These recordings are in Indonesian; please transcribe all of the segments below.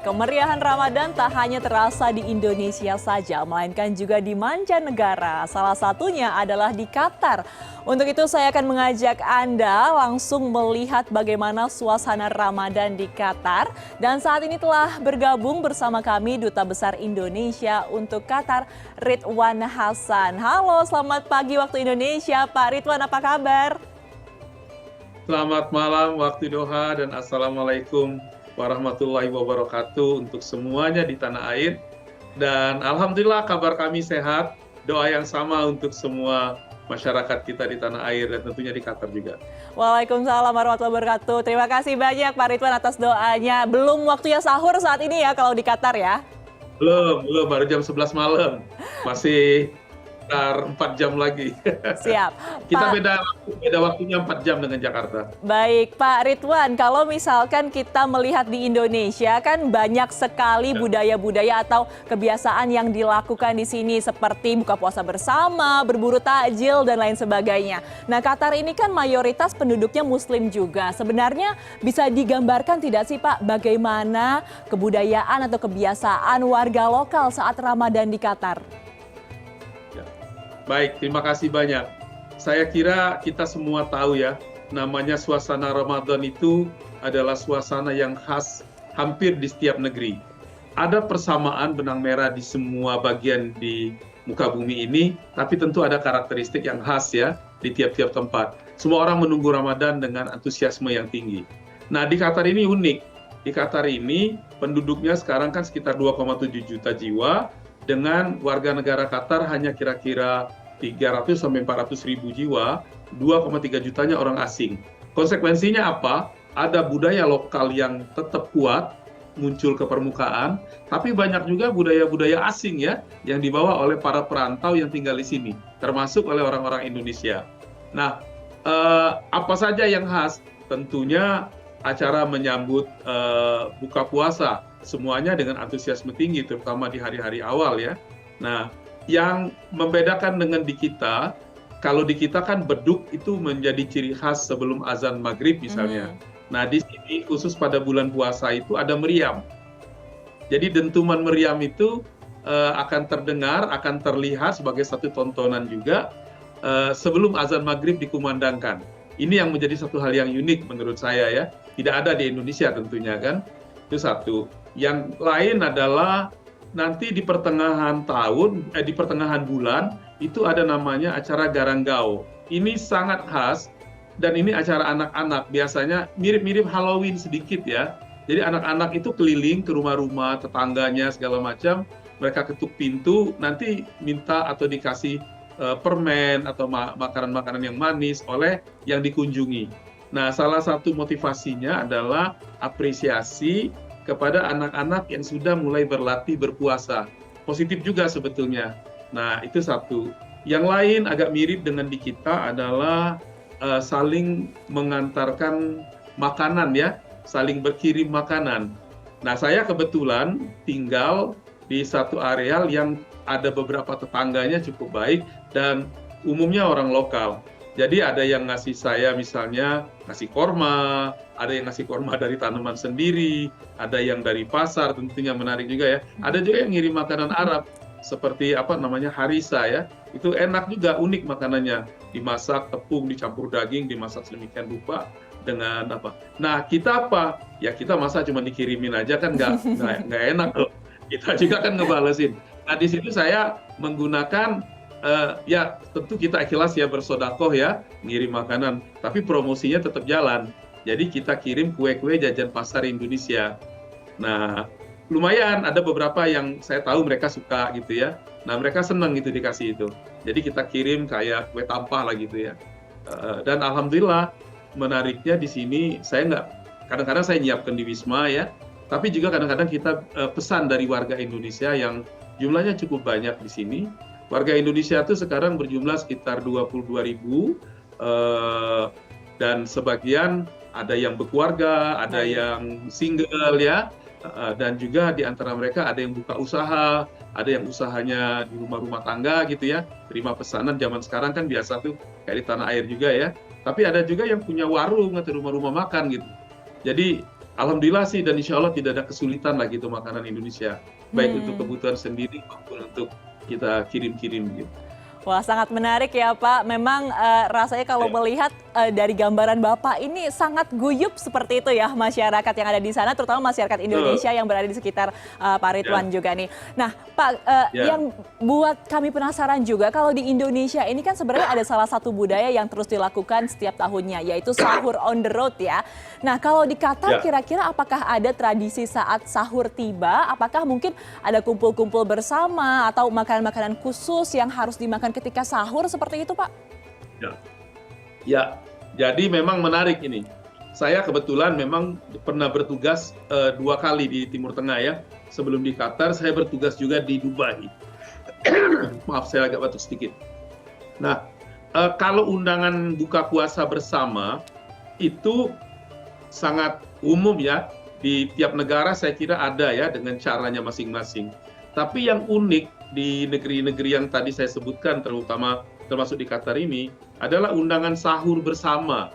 kemeriahan Ramadan tak hanya terasa di Indonesia saja, melainkan juga di mancanegara. Salah satunya adalah di Qatar. Untuk itu saya akan mengajak Anda langsung melihat bagaimana suasana Ramadan di Qatar. Dan saat ini telah bergabung bersama kami Duta Besar Indonesia untuk Qatar, Ridwan Hasan. Halo, selamat pagi waktu Indonesia. Pak Ridwan, apa kabar? Selamat malam waktu Doha dan Assalamualaikum warahmatullahi wabarakatuh untuk semuanya di tanah air. Dan Alhamdulillah kabar kami sehat, doa yang sama untuk semua masyarakat kita di tanah air dan tentunya di Qatar juga. Waalaikumsalam warahmatullahi wabarakatuh. Terima kasih banyak Pak Ridwan atas doanya. Belum waktunya sahur saat ini ya kalau di Qatar ya? Belum, baru jam 11 malam. Masih sekitar 4 jam lagi. Siap. Kita beda waktunya 4 jam dengan Jakarta. Baik, Pak Ridwan, kalau misalkan kita melihat di Indonesia kan banyak sekali budaya-budaya atau kebiasaan yang dilakukan di sini seperti buka puasa bersama, berburu takjil dan lain sebagainya. Nah, Qatar ini kan mayoritas penduduknya Muslim juga. Sebenarnya bisa digambarkan tidak sih Pak bagaimana kebudayaan atau kebiasaan warga lokal saat Ramadan di Qatar? Baik, terima kasih banyak. Saya kira kita semua tahu ya, namanya suasana Ramadan itu adalah suasana yang khas hampir di setiap negeri. Ada persamaan benang merah di semua bagian di muka bumi ini, tapi tentu ada karakteristik yang khas ya di tiap-tiap tempat. Semua orang menunggu Ramadan dengan antusiasme yang tinggi. Nah, di Qatar ini unik. Di Qatar ini penduduknya sekarang kan sekitar 2,7 juta jiwa, dengan warga negara Qatar hanya kira-kira 300 sampai 400 ribu jiwa, 2,3 jutanya orang asing. Konsekuensinya apa? Ada budaya lokal yang tetap kuat, muncul ke permukaan, tapi banyak juga budaya-budaya asing ya, yang dibawa oleh para perantau yang tinggal di sini, termasuk oleh orang-orang Indonesia. Nah, apa saja yang khas? Tentunya acara menyambut buka puasa, semuanya dengan antusiasme tinggi, terutama di hari-hari awal ya. Nah, yang membedakan dengan di kita, kalau di kita kan beduk itu menjadi ciri khas sebelum azan maghrib misalnya. Nah, di sini khusus pada bulan puasa itu ada meriam. Jadi dentuman meriam itu akan terdengar, akan terlihat sebagai satu tontonan juga sebelum azan maghrib dikumandangkan. Ini yang menjadi satu hal yang unik menurut saya ya. Tidak ada di Indonesia tentunya kan. Itu satu. Yang lain adalah nanti di pertengahan tahun, di pertengahan bulan itu ada namanya acara Garanggao. Ini sangat khas dan ini acara anak-anak. Biasanya mirip-mirip Halloween sedikit ya. Jadi anak-anak itu keliling ke rumah-rumah tetangganya segala macam. Mereka ketuk pintu, nanti minta atau dikasih permen atau makanan-makanan yang manis oleh yang dikunjungi. Nah, salah satu motivasinya adalah apresiasi kepada anak-anak yang sudah mulai berlatih berpuasa. Positif juga sebetulnya. Nah, itu satu. Yang lain agak mirip dengan di kita adalah saling mengantarkan makanan ya, saling berkirim makanan. Nah, saya kebetulan tinggal di satu areal yang ada beberapa tetangganya cukup baik dan umumnya orang lokal. Jadi ada yang ngasih saya misalnya ngasih korma, ada yang ngasih korma dari tanaman sendiri, ada yang dari pasar, tentunya menarik juga ya. Ada juga yang ngirim makanan Arab seperti apa namanya harisa ya. Itu enak juga, unik makanannya. Dimasak tepung, dicampur daging, dimasak sedemikian rupa dengan apa. Nah, kita apa? Ya kita masa cuma dikirimin aja kan nggak enak loh. Kita juga kan ngebalesin. Nah, di situ saya menggunakan ya tentu kita ikhlas ya bersodakoh ya, ngirim makanan, tapi promosinya tetap jalan. Jadi kita kirim kue-kue jajan pasar Indonesia. Nah, lumayan ada beberapa yang saya tahu mereka suka gitu ya. Nah, mereka senang gitu dikasih itu. Jadi kita kirim kayak kue tampah lah gitu ya. Dan alhamdulillah menariknya di sini saya nggak, kadang-kadang saya nyiapkan di Wisma ya, tapi juga kadang-kadang kita pesan dari warga Indonesia yang jumlahnya cukup banyak di sini. Warga Indonesia itu sekarang berjumlah sekitar 22.000 dan sebagian ada yang berkeluarga, ada yang single ya, dan juga di antara mereka ada yang buka usaha, ada yang usahanya di rumah-rumah tangga gitu ya, terima pesanan. Zaman sekarang kan biasa tuh kayak di tanah air juga ya, tapi ada juga yang punya warung atau rumah-rumah makan gitu. Jadi alhamdulillah sih, dan insya Allah tidak ada kesulitan lah gitu makanan Indonesia, baik untuk kebutuhan sendiri maupun untuk kita kirim-kirim gitu. Wah, sangat menarik ya Pak. Memang rasanya kalau melihat dari gambaran Bapak ini sangat guyup seperti itu ya masyarakat yang ada di sana, terutama masyarakat Indonesia yang berada di sekitar Pak Ridwan juga nih. Nah Pak, yang buat kami penasaran juga, kalau di Indonesia ini kan sebenarnya ada salah satu budaya yang terus dilakukan setiap tahunnya, yaitu sahur on the road ya. Nah kalau di Qatar kira-kira apakah ada tradisi saat sahur tiba, apakah mungkin ada kumpul-kumpul bersama atau makanan-makanan khusus yang harus dimakan ketika sahur seperti itu Pak? Ya, jadi memang menarik ini. Saya kebetulan memang pernah bertugas 2 kali di Timur Tengah ya. Sebelum di Qatar, saya bertugas juga di Dubai. Maaf, saya agak batuk sedikit. Nah, kalau undangan buka puasa bersama itu sangat umum ya. Di tiap negara saya kira ada ya dengan caranya masing-masing. Tapi yang unik di negeri-negeri yang tadi saya sebutkan, termasuk di Qatar ini, adalah undangan sahur bersama.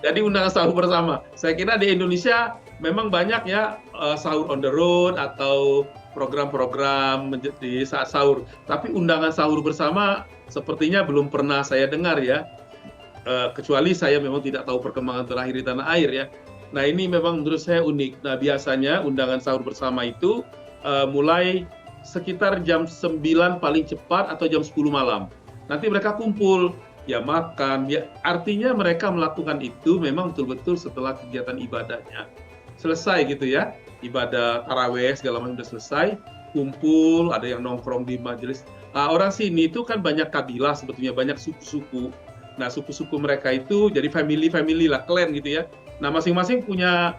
Jadi undangan sahur bersama. Saya kira di Indonesia memang banyak ya sahur on the road atau program-program di saat sahur. Tapi undangan sahur bersama sepertinya belum pernah saya dengar ya. Kecuali saya memang tidak tahu perkembangan terakhir di tanah air ya. Nah ini memang menurut saya unik. Nah biasanya undangan sahur bersama itu mulai sekitar jam 9 paling cepat atau jam 10 malam. Nanti mereka kumpul, ya makan, ya artinya mereka melakukan itu memang betul-betul setelah kegiatan ibadahnya selesai gitu ya. Ibadah tarawih segala macam sudah selesai, kumpul, ada yang nongkrong di majelis. Nah, orang sini itu kan banyak kabilah sebetulnya, banyak suku-suku. Nah, suku-suku mereka itu jadi family lah, clan gitu ya. Nah, masing-masing punya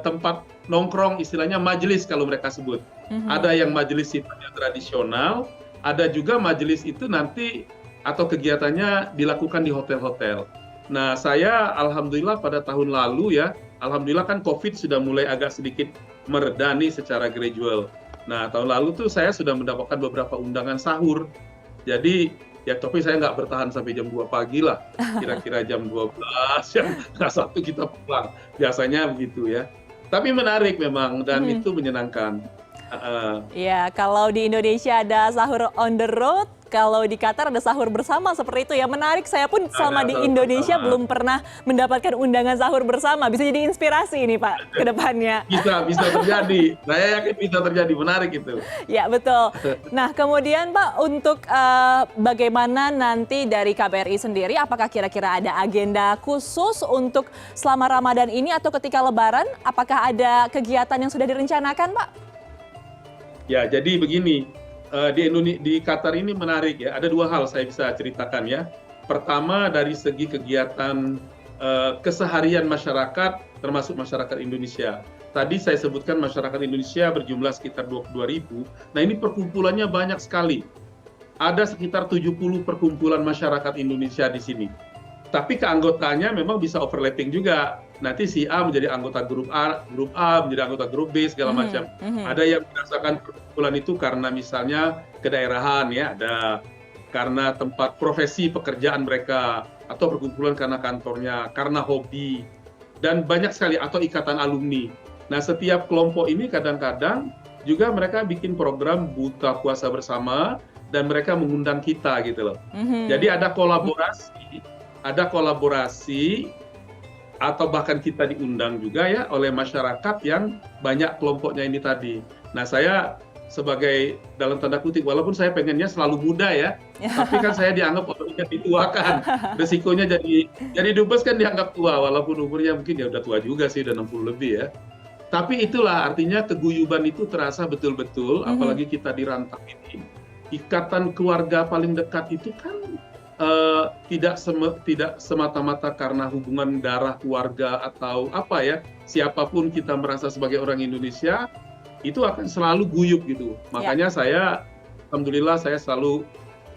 tempat nongkrong, istilahnya majelis kalau mereka sebut. Ada yang majelis sifatnya tradisional, ada juga majelis itu nanti atau kegiatannya dilakukan di hotel-hotel. Nah, saya alhamdulillah pada tahun lalu ya, alhamdulillah kan COVID sudah mulai agak sedikit mereda nih secara gradual. Nah, tahun lalu tuh saya sudah mendapatkan beberapa undangan sahur. Jadi ya tapi saya nggak bertahan sampai jam 2 pagi lah, kira-kira jam 12, jam 1 kita pulang. Biasanya begitu ya. Tapi menarik memang dan itu menyenangkan. Ya, kalau di Indonesia ada sahur on the road, kalau di Qatar ada sahur bersama seperti itu ya. Menarik, saya pun selama di Indonesia belum pernah mendapatkan undangan sahur bersama. Bisa jadi inspirasi ini Pak ke depannya. Bisa terjadi. Saya yakin bisa terjadi, menarik itu. Ya, betul. Nah, kemudian Pak, untuk bagaimana nanti dari KBRI sendiri, apakah kira-kira ada agenda khusus untuk selama Ramadan ini atau ketika Lebaran? Apakah ada kegiatan yang sudah direncanakan Pak? Ya, jadi begini, di Qatar ini menarik ya. Ada 2 hal saya bisa ceritakan ya. Pertama dari segi kegiatan keseharian masyarakat, termasuk masyarakat Indonesia. Tadi saya sebutkan masyarakat Indonesia berjumlah sekitar 22.000. Nah ini perkumpulannya banyak sekali. Ada sekitar 70 perkumpulan masyarakat Indonesia di sini. Tapi keanggotaannya memang bisa overlapping juga. Nanti si A menjadi anggota grup A menjadi anggota grup B segala macam. Ada yang merasakan perkumpulan itu karena misalnya kedaerahan ya, ada karena tempat profesi pekerjaan mereka, atau perkumpulan karena kantornya, karena hobi, dan banyak sekali, atau ikatan alumni. Nah setiap kelompok ini kadang-kadang juga mereka bikin program buka puasa bersama dan mereka mengundang kita gitu loh. Jadi ada kolaborasi atau bahkan kita diundang juga ya oleh masyarakat yang banyak kelompoknya ini tadi. Nah saya sebagai dalam tanda kutip, walaupun saya pengennya selalu muda ya, tapi kan saya dianggap orangnya dituakan. Resikonya jadi dubes kan dianggap tua, walaupun umurnya mungkin ya udah tua juga sih, udah 60 lebih ya. Tapi itulah artinya keguyuban itu terasa betul-betul, apalagi kita di rantau ini. Ikatan keluarga paling dekat itu kan tidak semata-mata karena hubungan darah keluarga atau apa ya, siapapun kita merasa sebagai orang Indonesia itu akan selalu guyup gitu. Makanya saya alhamdulillah saya selalu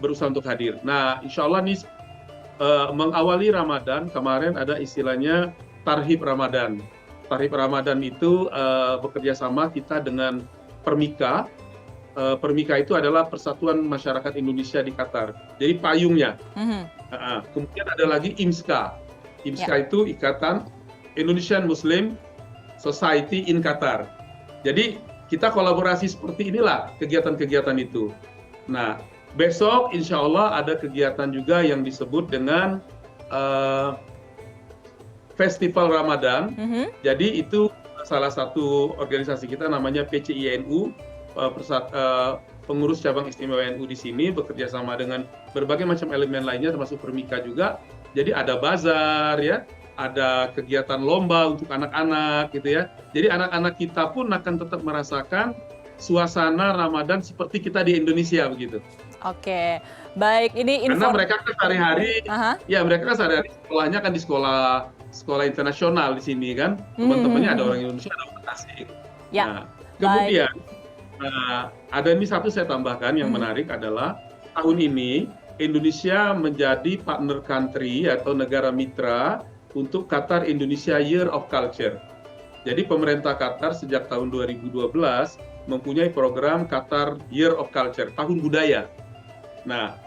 berusaha untuk hadir. Nah insya Allah nih mengawali Ramadan kemarin ada istilahnya Tarhib Ramadan. Tarhib Ramadan itu bekerja sama kita dengan Permika. Permika itu adalah Persatuan Masyarakat Indonesia di Qatar. Jadi payungnya. Kemudian ada lagi IMSKA. IMSKA itu Ikatan Indonesian Muslim Society in Qatar. Jadi kita kolaborasi seperti inilah kegiatan-kegiatan itu. Nah, besok insya Allah ada kegiatan juga yang disebut dengan Festival Ramadan. Jadi itu salah satu organisasi kita namanya PCINU, pengurus cabang istimewa NU di sini bekerja sama dengan berbagai macam elemen lainnya termasuk Permika juga. Jadi ada bazar ya, ada kegiatan lomba untuk anak-anak gitu ya. Jadi anak-anak kita pun akan tetap merasakan suasana Ramadan seperti kita di Indonesia begitu. Oke, baik, ini Karena mereka kan sehari-hari, ya mereka kan sehari-hari sekolahnya kan di sekolah internasional di sini kan, teman-temannya ada orang Indonesia, ada orang asing. Ya, nah, kemudian ada ini satu saya tambahkan yang menarik adalah tahun ini Indonesia menjadi partner country atau negara mitra untuk Qatar Indonesia Year of Culture. Jadi pemerintah Qatar sejak tahun 2012 mempunyai program Qatar Year of Culture, tahun budaya. Nah,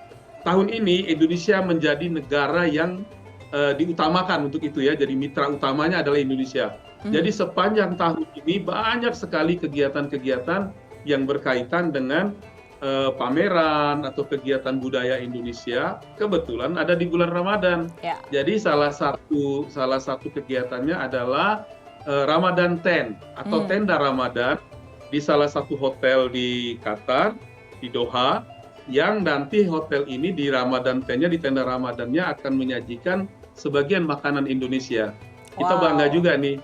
tahun ini Indonesia menjadi negara yang diutamakan untuk itu ya, jadi mitra utamanya adalah Indonesia. Jadi sepanjang tahun ini banyak sekali kegiatan-kegiatan yang berkaitan dengan pameran atau kegiatan budaya Indonesia, kebetulan ada di bulan Ramadan. Ya. Jadi salah satu kegiatannya adalah Ramadan Tent atau tenda Ramadan di salah satu hotel di Qatar, di Doha, yang nanti hotel ini di Ramadan Tent-nya, di tenda Ramadannya akan menyajikan sebagian makanan Indonesia. Kita bangga juga nih.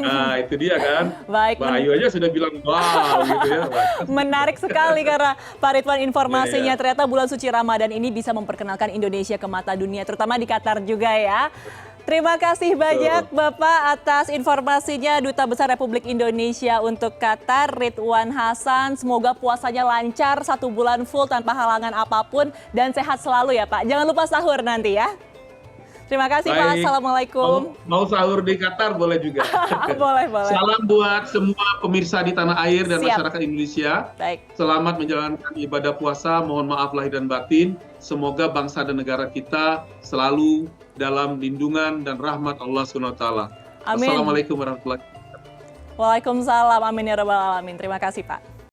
Nah, itu dia kan. Baik, Mbak Ayu aja sudah bilang wow gitu ya. menarik sekali karena Pak Ridwan informasinya ternyata bulan suci Ramadan ini bisa memperkenalkan Indonesia ke mata dunia, terutama di Qatar juga ya. Terima kasih banyak Bapak atas informasinya, Duta Besar Republik Indonesia untuk Qatar, Ridwan Hasan. Semoga puasanya lancar 1 bulan full tanpa halangan apapun dan sehat selalu ya Pak. Jangan lupa sahur nanti ya. Terima kasih Pak, Assalamualaikum. Mau sahur di Qatar boleh juga. Boleh. Salam buat semua pemirsa di tanah air dan masyarakat Indonesia. Baik. Selamat menjalankan ibadah puasa, mohon maaf lahir dan batin. Semoga bangsa dan negara kita selalu dalam lindungan dan rahmat Allah SWT. Amin. Assalamualaikum warahmatullahi wabarakatuh. Waalaikumsalam, amin ya rabbal alamin. Terima kasih Pak.